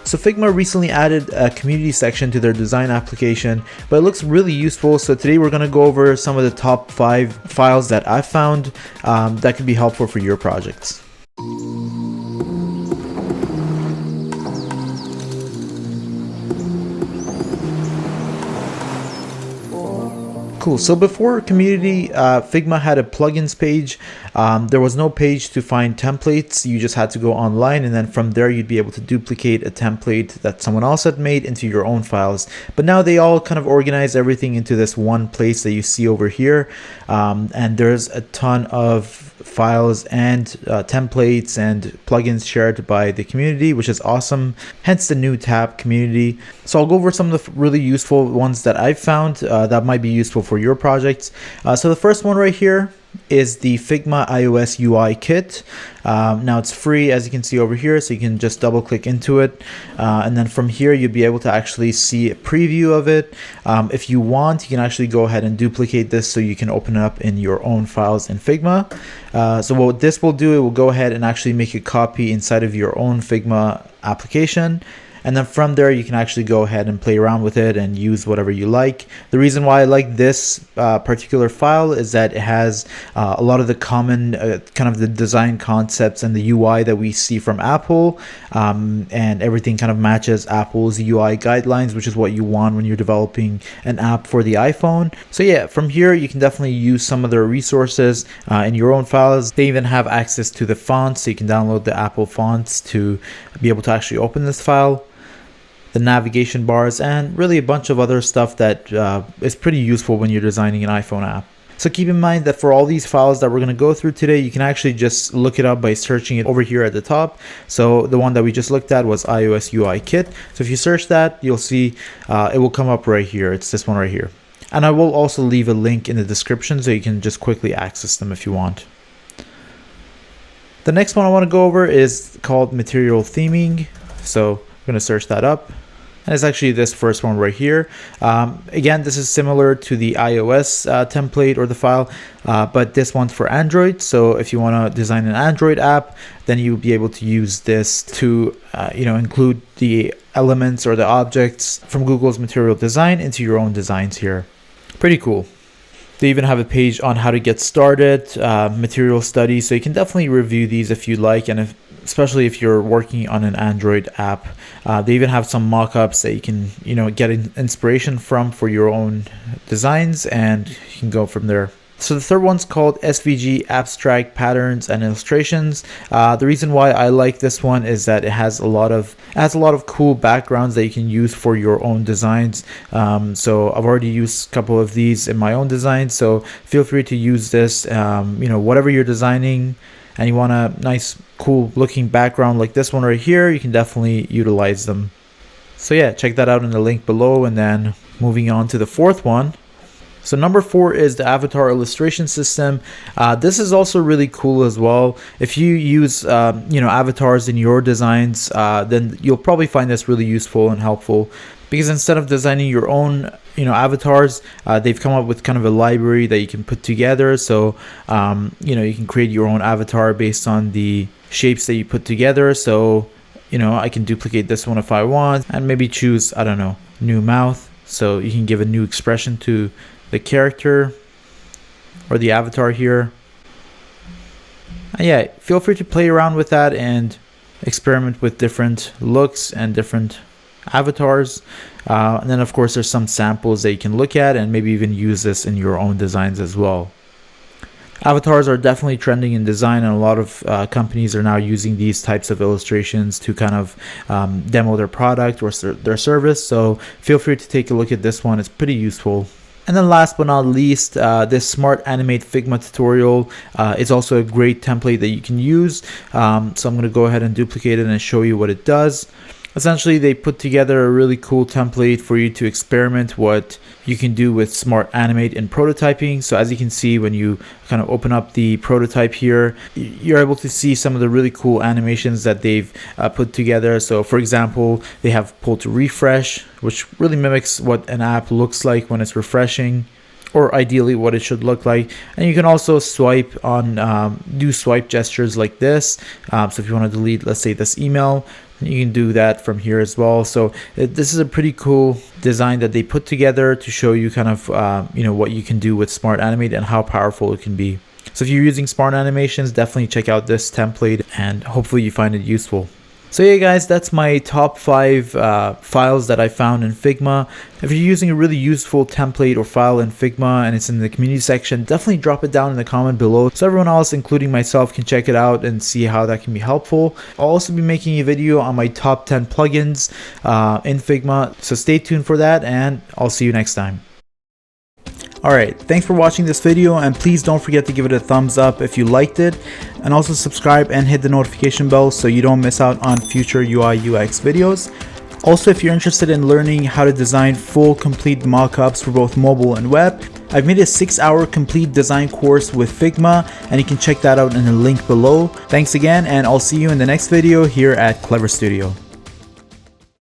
So Figma recently added a community section to their design application, but it looks really useful. So today we're going to go over some of the top 5 files that I found that could be helpful for your projects. Cool. So before community, Figma had a plugins page. There was no page to find templates. You just had to go online, and then from there you'd be able to duplicate a template that someone else had made into your own files. But now they all kind of organize everything into this one place that you see over here. And there's a ton of files and templates and plugins shared by the community, which is awesome. Hence the new tab, community. So I'll go over some of the really useful ones that I've found that might be useful for your projects. So the first one right here is the Figma iOS UI kit. Now it's free, as you can see over here, so you can just double click into it, and then from here you'll be able to actually see a preview of it. If you want, you can actually go ahead and duplicate this so you can open it up in your own files in Figma. So what this will do, it will go ahead and actually make a copy inside of your own Figma application. And then from there, you can actually go ahead and play around with it and use whatever you like. The reason why I like this particular file is that it has a lot of the common kind of the design concepts and the UI that we see from Apple, and everything kind of matches Apple's UI guidelines, which is what you want when you're developing an app for the iPhone. So yeah, from here, you can definitely use some of their resources in your own files. They even have access to the fonts, so you can download the Apple fonts to be able to actually open this file, the navigation bars, and really a bunch of other stuff that is pretty useful when you're designing an iPhone app. So keep in mind that for all these files that we're going to go through today, you can actually just look it up by searching it over here at the top. So the one that we just looked at was iOS UI kit. So if you search that, you'll see it will come up right here. It's this one right here. And I will also leave a link in the description so you can just quickly access them if you want. The next one I want to go over is called material theming. So I'm going to search that up. And it's actually this first one right here. Again, this is similar to the iOS template or the file, but this one's for Android. So if you want to design an Android app, then you'll be able to use this to include the elements or the objects from Google's material design into your own designs here. Pretty cool. They even have a page on how to get started, material study. So you can definitely review these if you like, and especially if you're working on an Android app. They even have some mock-ups that you can get inspiration from for your own designs, and you can go from there. So the third one's called SVG Abstract Patterns and Illustrations. The reason why I like this one is that it has a lot of cool backgrounds that you can use for your own designs. So I've already used a couple of these in my own designs, so feel free to use this. Whatever you're designing and you want a nice cool looking background like this one right here, you can definitely utilize them. So yeah, check that out in the link below. And then moving on to the fourth one. So number 4 is the avatar illustration system. This is also really cool as well. If you use avatars in your designs, then you'll probably find this really useful and helpful, because instead of designing your own avatars, they've come up with kind of a library that you can put together. So you can create your own avatar based on the shapes that you put together. So I can duplicate this one if I want, and maybe choose, I don't know, new mouth, so you can give a new expression to the character or the avatar here. And yeah, feel free to play around with that and experiment with different looks and different avatars. And then of course there's some samples that you can look at and maybe even use this in your own designs as well. Avatars are definitely trending in design, and a lot of companies are now using these types of illustrations to kind of demo their product or their service. So feel free to take a look at this one. It's pretty useful. And then last but not least, this Smart Animate Figma tutorial is also a great template that you can use. So I'm going to go ahead and duplicate it and show you what it does. Essentially, they put together a really cool template for you to experiment what you can do with Smart Animate in prototyping. So as you can see, when you kind of open up the prototype here, you're able to see some of the really cool animations that they've put together. So for example, they have pull to refresh, which really mimics what an app looks like when it's refreshing. or ideally what it should look like. And you can also swipe on, do swipe gestures like this. So if you want to delete, let's say, this email, you can do that from here as well. So this is a pretty cool design that they put together to show you kind of, what you can do with Smart Animate and how powerful it can be. So if you're using Smart Animations, definitely check out this template and hopefully you find it useful. So yeah guys, that's my top 5 files that I found in Figma. If you're using a really useful template or file in Figma and it's in the community section, definitely drop it down in the comment below so everyone else, including myself, can check it out and see how that can be helpful. I'll also be making a video on my top 10 plugins in Figma, so stay tuned for that and I'll see you next time. Alright, thanks for watching this video, and please don't forget to give it a thumbs up if you liked it, and also subscribe and hit the notification bell so you don't miss out on future UI UX videos. Also, if you're interested in learning how to design full complete mockups for both mobile and web, I've made a 6-hour complete design course with Figma, and you can check that out in the link below. Thanks again, and I'll see you in the next video here at Clever Studio.